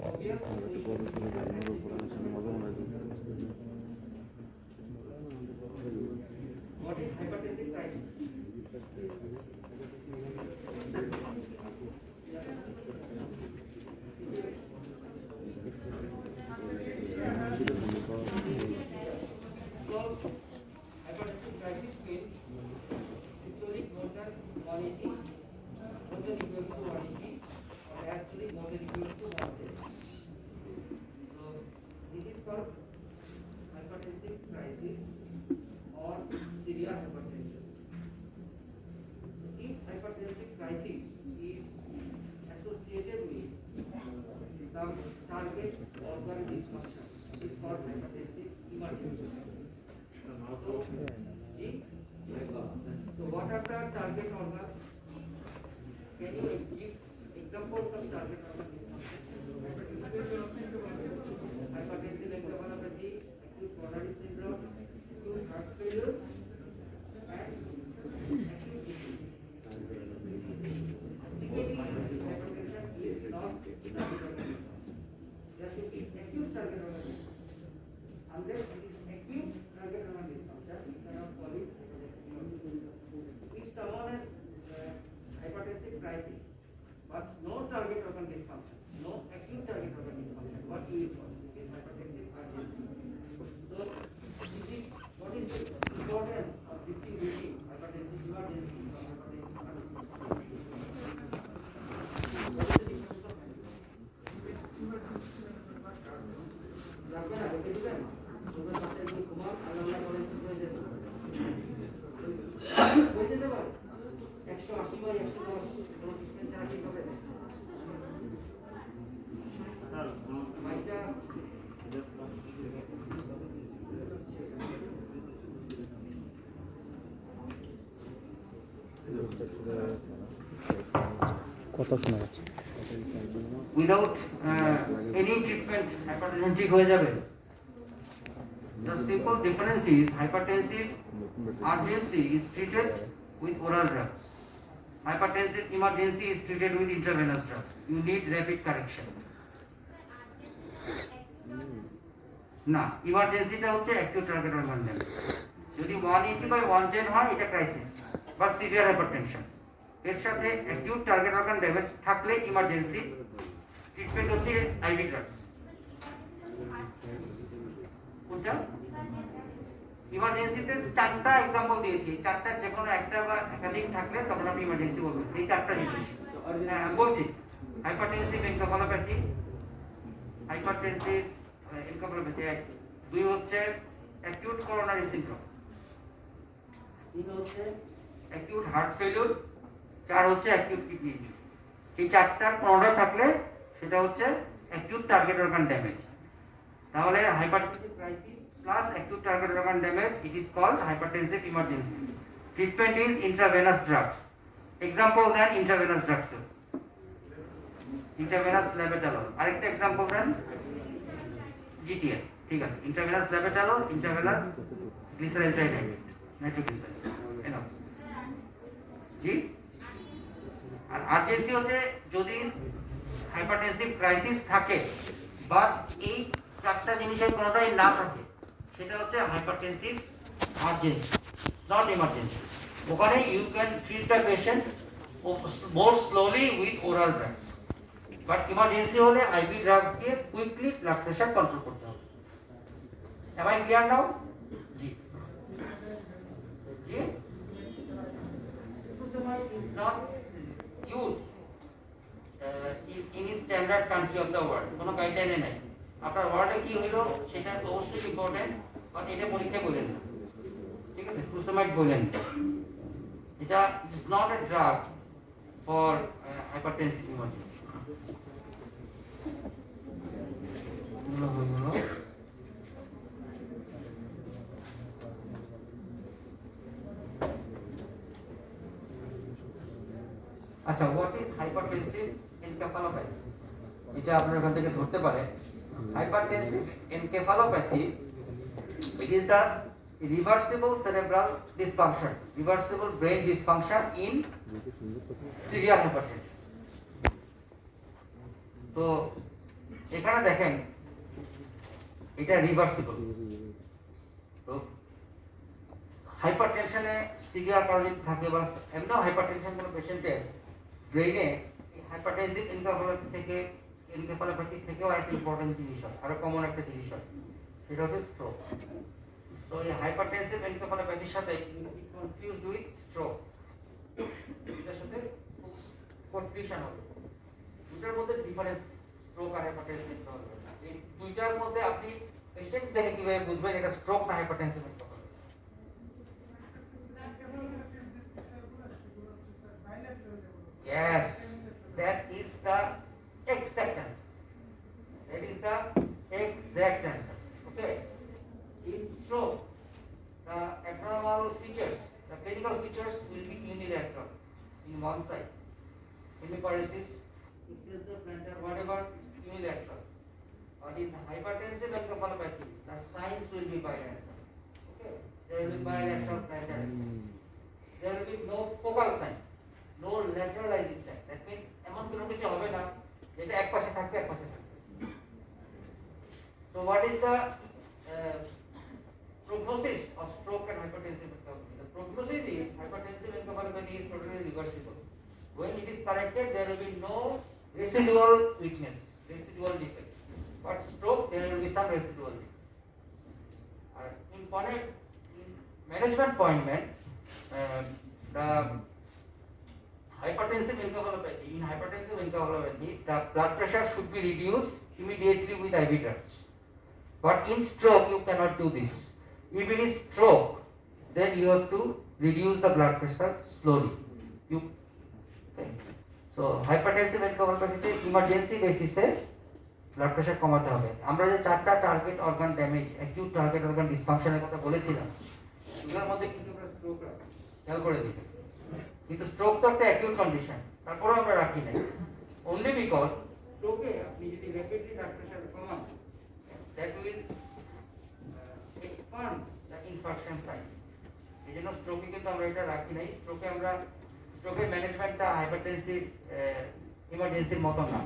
What is hypertensive crisis? Hypertensive crisis means systolic more than 180, more than equals to 180, or diastolic more than equals to 110. So this is called hypertensive crisis or severe hypertension. So if hypertensive crisis is associated with some target organ dysfunction, it is called hypertensive emergency. So what are the target organs? Can you give examples of target organ dysfunction? Hypertensive encephalopathy, acute coronary syndrome, acute heart failure, and acute kidney. Typically, hypertension is not target organ. There should be acute target organ dysfunction. Unless it is acute target organ dysfunction, we cannot call it hypertensive emergency. If someone has hypertensive crisis, but no target organ dysfunction, no acute target organ dysfunction, what you will call? This is hypertensive emergency. So, what is the importance of distinguishing hypertensive emergency from hypertensive emergency? What is the difference of without any treatment hypertension ঠিক হয়ে যাবে? The simple difference is hypertensive urgency is treated with oral drugs. Hypertensive emergency is treated with intravenous drugs. You need rapid correction. না, ইমার্জেন্সিটা হচ্ছে acute target organ damage. যদি 180/110 হয় এটা crisis বা severe hypertension. এর সাথে অ্যাকিউট টার্গেট অর্গান ড্যামেজ থাকলে emergency treatment হচ্ছে আইভি ড্রাগস। কোনটা? ইমার্জেন্সিতে চারটা एग्जांपल দিয়েছি, চারটার যে কোনো একটা বা একাধিক থাকলে তখন আপনি ইমার্জেন্সি বলবেন। এই চারটা জিনিস বলছি, হাইপারটেনসিভ এনকেফালোপ্যাথি, হাইপারটেনসিভ এনকেফালোপ্যাথি, দুই হচ্ছে অ্যাকিউট করোনারি সিনড্রোম, তিন হচ্ছে অ্যাকিউট হার্ট ফেলিউর, চার হচ্ছে অ্যাকিউট কিডনি ইনজুরি। এই চারটার কোনোটা থাকলে সেটা হচ্ছে অ্যাকিউট টার্গেট অর্গান ড্যামেজ। তাহলে hypertensive crisis plus acute target organ damage, it is called hypertensive emergency. Treatment is intravenous drugs. Example then intravenous drugs. Intravenous labetalol. আরেকটা example then GTL. ঠিক আছে, intravenous labetalol, intravenous glyceryl trihydrate, nitroglycerin. enough. জি, আর urgency হচ্ছে যদি hypertensive crisis থাকে বা এই চারটা জিনিসের কোনোটাই না থাকে, সেটা হচ্ছে হাইপারটেনসিভ আর্জেন্সি, নট ইমার্জেন্সি। ওখানে you can treat the patient more slowly with oral drugs, but emergency হলে আইভি ড্রাগস দিয়ে কুইকলি ব্লাড প্রেশার কন্ট্রোল করতে হবে। Am I clear now? জি জি, is not used in standard country of the world, কোনো গাইডলাইনে নাই। আপনার ওয়ার্ডে কি হলো সেটা অবশ্যই ইম্পর্টেন্ট, বাট এটা পরীক্ষায় বলেন না, ঠিক আছে? ফুসোমাইড বলেন, এটা is not a drug for hypertensive emergency. আচ্ছা, হোয়াট ইজ হাইপারটেনসিভ এনকেফালোপ্যাথি? এটা আপনার এখান থেকে ধরতে পারে। Hypertensive encephalopathy, it is the reversible cerebral dysfunction, reversible brain dysfunction in severe hypertension. তো এখানে দেখেন এটা রিভার্সিবল। তো হাইপারটেনশনে সিভিয়ার কারণ থাকে বা এমনিও হাইপারটেনশন কোনো পেশেন্টের ব্রেইনে হাইপারটেনসিভ এনকেফালোপ্যাথি থেকে এনকেফালোপ্যাথি থেকেও একটা ইম্পর্টেন্ট জিনিস হয়, আরো কমন একটা জিনিস হয়, সেটা হচ্ছে স্ট্রোক। তো এই হাইপারটেনসিভ এনকেফালোপ্যাথির সাথে কনফিউজড উইথ স্ট্রোক, এটার সাথে কনফিউশন হবে। দুটার মধ্যে ডিফারেন্স, স্ট্রোক আর হাইপারটেনসিভ এনকেফালোপ্যাথি, এই দুইটার মধ্যে আপনি পেশেন্ট দেখে কিভাবে বুঝবেন এটা স্ট্রোক না hypertensive encephalopathy? Yes, that is the exact answer. That is the exact answer. Okay. In stroke, the abnormal features, the clinical features will be unilateral in one side. Hemiparesis, extensor plantar, whatever, unilateral. But in hypertensive encephalopathy, the signs will be bilateral. Okay. There will be bilateral plantar. There will be no focal sign. No lateralizing sign. That means এমন কোনো কিছু হবে না যেটা এক পাশে থাকবে এক পাশে থাকবে। So what is the prognosis of stroke and hypertensive encephalopathy? The prognosis is hypertensive encephalopathy is totally reversible. When it is corrected, there will be no residual weakness, residual defect. But stroke, there will be some residual defect. In management appointment, the hypertensive encephalopathy, in hypertensive encephalopathy, the blood pressure should be reduced immediately with IV drugs. But in stroke, you cannot do this. If it is stroke, then you have to reduce the blood pressure slowly. Okay. So hypertensive encephalopathy emergency basis blood pressure কমাতে হবে। আমরা যে চারটা target organ damage, acute target organ ডিসফাংশনের কথা বলেছিলাম, এগুলোর মধ্যে কিন্তু আমরা স্ট্রোক খেয়াল করে দিই, কিন্তু স্ট্রোক তো একটা অ্যাকিউট কন্ডিশন, তারপরেও আমরা রাখি না, অনলি বিকজ স্ট্রোকে আপনি যদি র্যাপিডলি ব্লাড প্রেশার কমান, that will expand the infarction size. এই জন্য স্ট্রোকে কিন্তু আমরা এটা রাখি নাই। স্ট্রোকের ম্যানেজমেন্টটা হাইপারটেনসিভ ইমার্জেন্সির মতো না,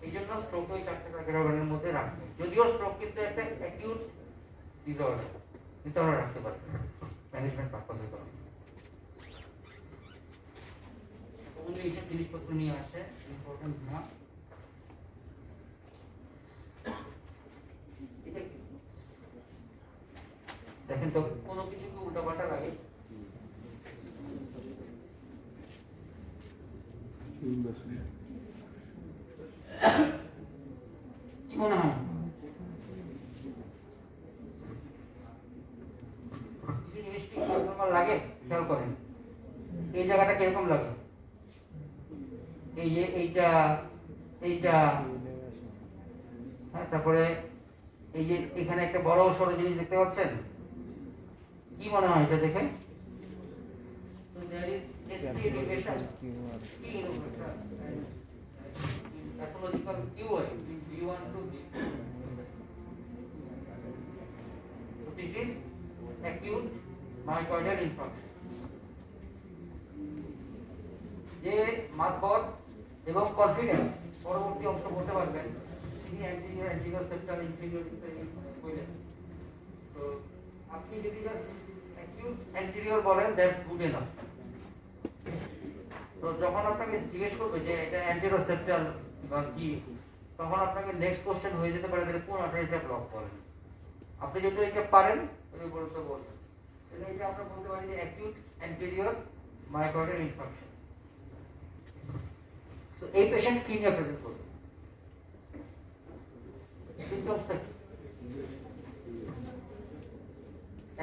এই জন্য স্ট্রোক ওই চারটে টার্গেট অর্গানের মধ্যে রাখি। যদিও স্ট্রোক কিন্তু একটা অ্যাকিউট ডিসঅর্ডার, কিন্তু আমরা রাখতে পারি ম্যানেজমেন্ট পারপাসের কারণে। এইসব জিনিসপত্র নিয়ে আসে, ইম্পর্টেন্ট না। দেখেন তো কোনো কিছু কি উল্টাপাল্টা লাগে? কি মনে হয়? কিছু জিনিস কি লাগে? খেয়াল করেন এই জায়গাটা কিরকম লাগে, এই যে এইটা হ্যাঁ, তারপরে এই যে এখানে একটা বড় সরো জিনিস দেখতে পাচ্ছেন, কি মনে হয় এটা দেখে? pathological QI, V1 to V. So this is acute myocardial infarction. যে মাতবর এবং কনফিডেন্ট পরবর্তী অংশ বলতে পারবেন, তিনি অ্যান্টিরিয়র সেপ্টাল ইনফিরিয়র বলেন। তো আপনি যদি জাস্ট অ্যাকিউট অ্যান্টিরিয়র বলেন, দ্যাটস গুড এনাফ। তো যখন আপনাকে জিজ্ঞেস করবে যে এটা অ্যান্টিরিয়র সেপ্টাল বা কি, তখন আপনাকে নেক্সট কোশ্চেন হয়ে যেতে পারে কোন আর্টারিটা ব্লক করেন। আপনি যদি এটা পারেন তাহলে বলতে বলবেন, তাহলে এটা আমরা বলতে পারি যে অ্যাকিউট অ্যান্টিরিয়র মায়োকার্ডিয়াল ইনফারকশন। তো এই পেশেন্ট কি নিয়ে প্রেজেন্ট করবে? সিম্পটমসটা কি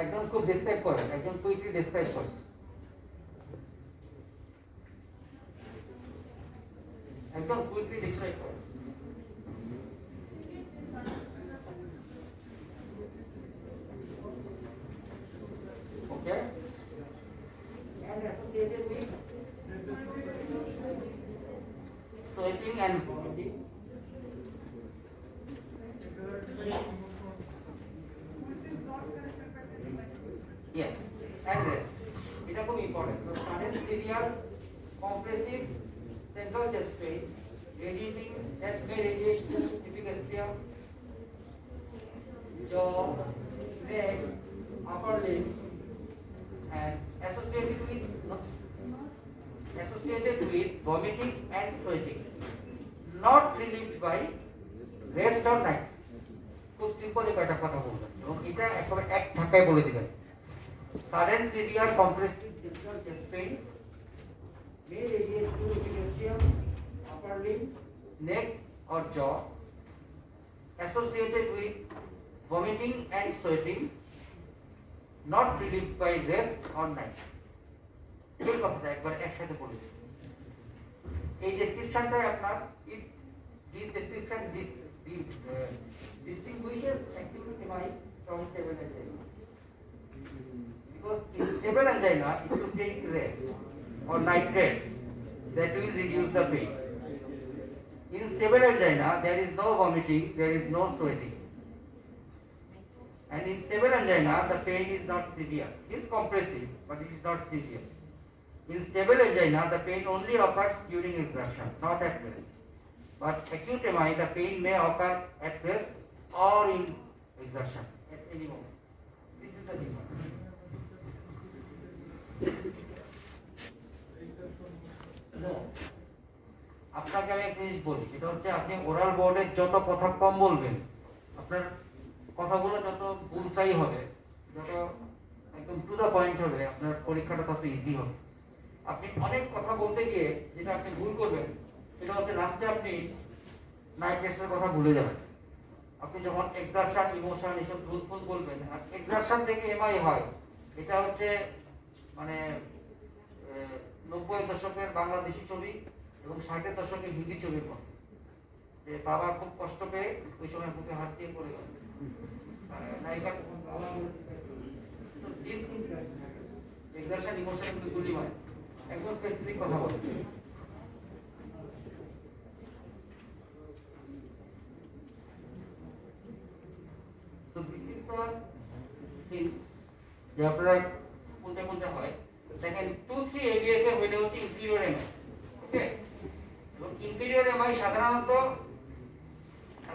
একদম খুব ডেসক্রাইব করেন, একদম কুইকলি ডেসক্রাইব করেন। একদম কুইকলি ডেসক্রাইব করেন। Okay, and associated with sweating and vomiting. Yes, and rest. এটা খুব ইম্পর্টেন্ট। তো sudden serial compressive central chest pain radiating that may radiate to typical trapezium, jaw, neck, upper limbs, and associated with vomiting and sweating, not relieved by rest or night. খুব simply কয়টা কথা বলবেন এবং এটা একবারে এক ধাক্কায় বলে দিবেন। Sudden severe compressive difficult chest pain may radiate to trapezium, upper limb, neck or jaw, associated with vomiting and sweating, not relieved by rest or night. এই কথাটা একবার একসাথে বলে দিন। এই ডেসক্রিপশনটাই আপনার this description distinguishes acute MI from stable angina, because in stable angina if you take rest or nitrates that will reduce the pain. In stable angina there is no vomiting, there is no sweating, and in stable angina the pain is not severe. It is compressive but it is not severe. In stable angina the pain only occurs during exertion, not at rest. But acute MI, the pain may occur at rest or in exertion at any moment. This is the difference. No. আপনাকে আমি একটা জিনিস বলি, সেটা হচ্ছে আপনি oral বোর্ডে যত কথা কম বলবেন, আপনার কথাগুলো যত বুলসাই হবে, যত একদম টু দ্য পয়েন্ট হবে, আপনার পরীক্ষাটা তত ইজি হবে। আপনি অনেক কথা বলতে গিয়ে যেটা আপনি ভুল করবেন সেটা হচ্ছে লাস্টে আপনি নাইট টেস্টের কথা ভুলে যাবেন। আপনি যখন এক্সারশন, ইমোশন এসব ভুল বলবেন, আর এক্সারশন থেকে এমআই হয়, এটা হচ্ছে মানে 90-এর দশকের বাংলাদেশি ছবি এবং 60-এর দশকের হিন্দি ছবির মতো, যে বাবা খুব কষ্ট পেয়ে ওই সময় বুকে হাত দিয়ে পড়ে গেল, নায়িকা এক্সারশন, ইমোশন কিন্তু গুলি হয়। একদম স্পেসিফিক কথা বলে। So this is the thing যে আপনারা কোনটা হয় দেখেন 2-3 ABF এ হইলে হচ্ছে ইনফিরিয়র এমআই। ওকে, এবং ইনফিরিয়র এমআই সাধারণত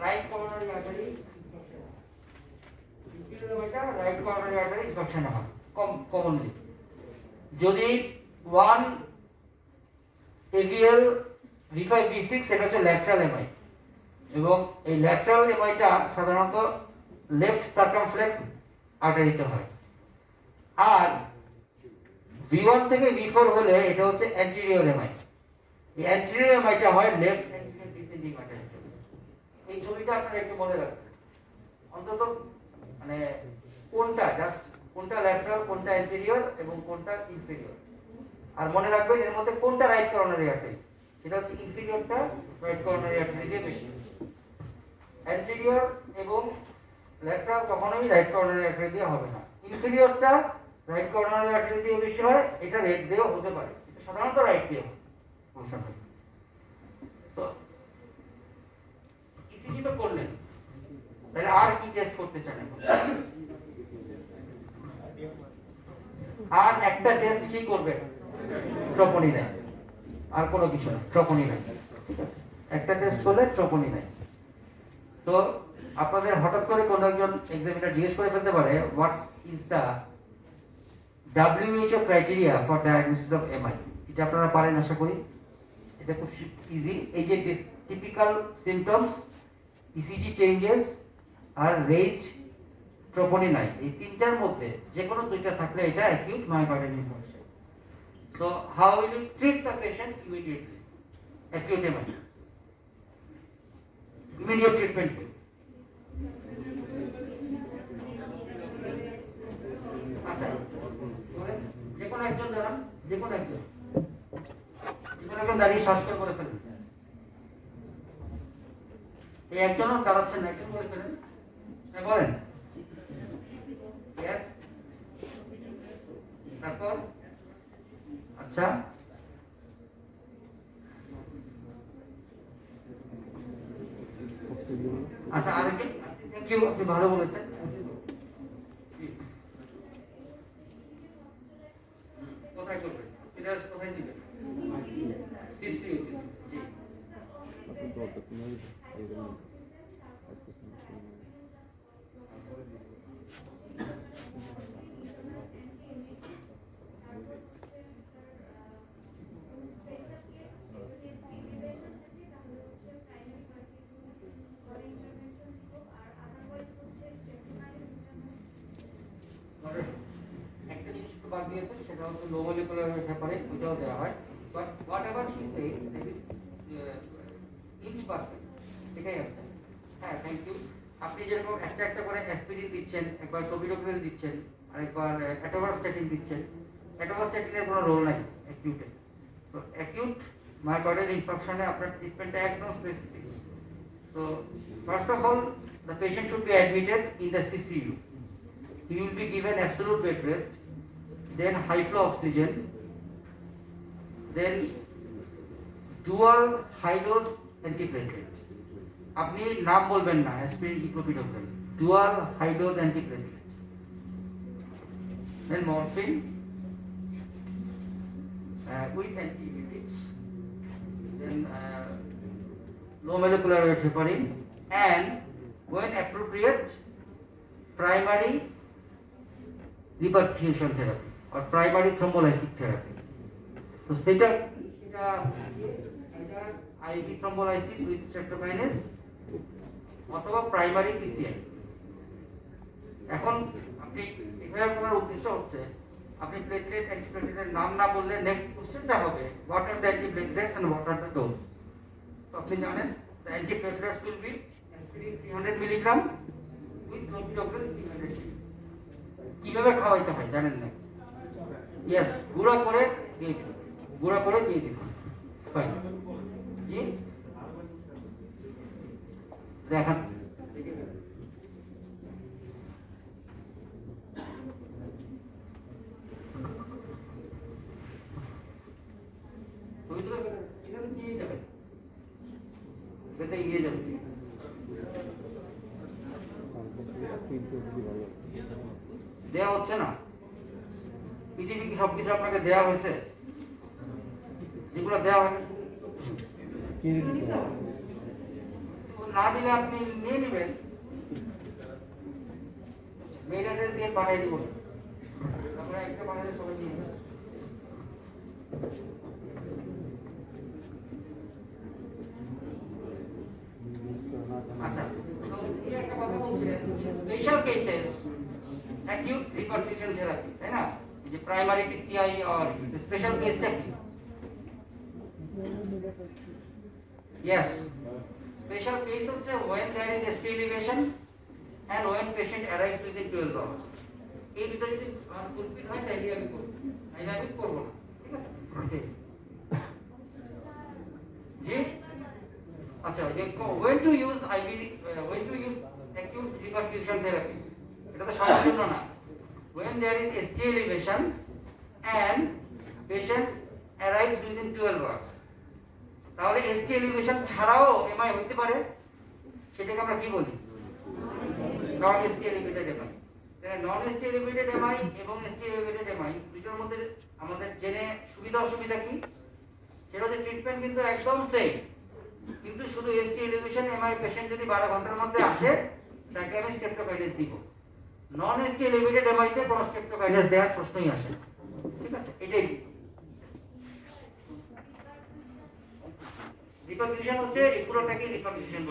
রাইট করোনারি আর্টারি, ইনফিরিয়র এমআইটা রাইট করোনারি আর্টারি ইনফেকশন হয় কমনলি। যদি 1 AVL V5 V6 এটা হচ্ছে ল্যাটারাল এমআই, এবং এই ল্যাটারাল এমআইটা সাধারণত লেফট সার্কামফ্লেক্স আর্টারিতে হয়। আর V1 থেকে V4 হলে এটা হচ্ছে অ্যান্টেরিয়র এমআই। এই অ্যান্টেরিয়র এমআইটা হয় লেফট অ্যান্টেরিয়র ডিসেন্ডিং আর্টারিতে। এই ছবিটা আপনারা একটু মনে রাখবেন, অন্তত মানে কোনটা জাস্ট কোনটা ল্যাটারাল, কোনটা অ্যান্টেরিয়র এবং কোনটা ইনফেরিয়র। আর মনে রাখবেন এর মধ্যে কোনটা রাইট করোনারি আর্টারি, সেটা হচ্ছে ইনফেরিয়রটা রাইট করোনারি আর্টারি দিয়ে বেশি। অ্যান্টেরিয়র এবং ল্যাটারাল কখনোই রাইট করোনারি আর্টারি দিয়ে হবে না। ইনফেরিয়রটা রাইট করোনারি আর্টারি দিয়ে বেশি হয়, এটা রেড দিয়েও হতে পারে, এটা সাধারণত রাইট দিয়ে হয়। তো ইসিজি তো করলেন, তাহলে আর কি টেস্ট করতে চান এখন? আর একটা টেস্ট কি করবেন? ট্রপনি নাই, আর কোনো কিছু না, ট্রপনি নাই। ঠিক আছে, একটা টেস্ট করলে ট্রপনি নাই। তো আপনাদের হঠাৎ করে কোন একজন এক্সামিনার জিজ্ঞেস করে ফেলতে পারে what is the WHO criteria for diagnosis of MI. এটা আপনারা পারেন আশা করি, এটা খুব ইজি। এই যে টিপিক্যাল সিমটমস, ইসিজি চেঞ্জেস আর রেজড ট্রপনি নাই, এই তিনটার মধ্যে যে কোনো দুইটা থাকলে এটা acute myocardial infarction. So how will you treat the patient immediately? Acute MI immediate treatment. আচ্ছা, যে কোনো একজন দাঁড়ান, যে কোনো একজন দাঁড়িয়ে শ্বাসটা করে ফেলেন। এই একজনও দাঁড়াচ্ছেন না, একজন বলে ফেলেন, বলেন। তারপর আচ্ছা, আচ্ছা আরেকটি, থ্যাংক ইউ, আপনি ভালো বলেছেন। কোথায় করবেন? এটা কোথায় দিবেন? দিয়েছে সেটা হচ্ছে লো মলিকুলার ওয়েট হেপারিন, ওইটাও দেওয়া হয়। But whatever she said that is each percent, এটাই আছে। হ্যাঁ, থ্যাংক ইউ। আপনি যেরকম একটা একটা করে অ্যাসপিরিন দিচ্ছেন, একবার টপিডোগ্রেল দিচ্ছেন, আরেকবার অ্যাটোভাস্ট্যাটিন দিচ্ছেন। অ্যাটোভাস্ট্যাটিনের কোনো রোল নাই অ্যাকিউটে। তো অ্যাকিউট মায়োকার্ডিয়াল ইনফার্কশনে আপনার ট্রিটমেন্টটা একদম specific. So first of all, the patient should be admitted in the CCU. He will be given absolute bed rest, then high flow oxygen, then dual high dose antiplatelet. আপনি নাম বলবেন না, aspirin কি clopidogrel, dual high dose antiplatelet, then morphine with antibiotics, then low molecular weight heparin, and when appropriate primary reperfusion therapy or primary thrombolytic therapy. So সেটা IV thrombolysis with streptokinase অথবা primary PCI। এখন আপনি এভাবে করার উদ্দেশ্য হচ্ছে আপনি platelet অ্যান্টিপ্লেটলেটের নাম না বললে নেক্সট কোশ্চেনটা হবে what are the antiplatelets and what are the dose. তো আপনি জানেন the antiplatelets will be aspirin 300 mg with clopidogrel 300 mg। কিভাবে খাওয়াইতে হয় জানেন না? ইয়েস, গুঁড়া করে দিয়ে দিন, গুঁড়া করে দিয়ে দিন। ফাইন, জি দেখান। দেয়া হচ্ছে না, পৃথিবী কি সবকিছু আপনাকে দেয়া হয়েছে? যেগুলো দেওয়া হয় না দিলে আপনি নিয়ে নেবেন, মেল অ্যাড্রেস দিয়ে পাঠিয়ে দিব, তারপরে একটা পাঠালে সবাই নিয়ে নেবেন। আচ্ছা, তো এই একটা কথা বলছিলেন special cases acute reperfusion therapy, তাই না? যে প্রাইমারি PCI or স্পেশাল কেসটা কি? Yes, special case হচ্ছে when there is ST elevation and when patient arrives within 12 hours. এই দুটো যদি ফুলফিল হয় তাহলে আমি করব, তাহলে আমি করব না, ঠিক আছে? ওকে জি, আচ্ছা, যে when to use IV, when to use acute reperfusion therapy, এটা তো সবার জন্য না। when there is ST elevation and patient arrives within 12 hours, তাহলে ST elevation ছাড়াও MI হতে পারে, সেটাকে আমরা কি বলি? নন ST elevated MI। নন ST elevated MI এবং ST elevated MI দুটোর মধ্যে আমাদের জেনে সুবিধা অসুবিধা কি? সেটা হচ্ছে ট্রিটমেন্ট কিন্তু একদম সেম, কিন্তু শুধু ST elevation MI পেশেন্ট যদি 12 ঘন্টার মধ্যে আসে তাকে আমি স্ট্রেপ্টোকাইনেস দিব। নন ST elevated MI তে কোনো স্ট্রেপ্টোকাইনেস দেওয়ার প্রশ্নই আসে না, ঠিক আছে? এটাই রিপারফিউশন হচ্ছে, এই পুরোটাকে রিপারফিউশন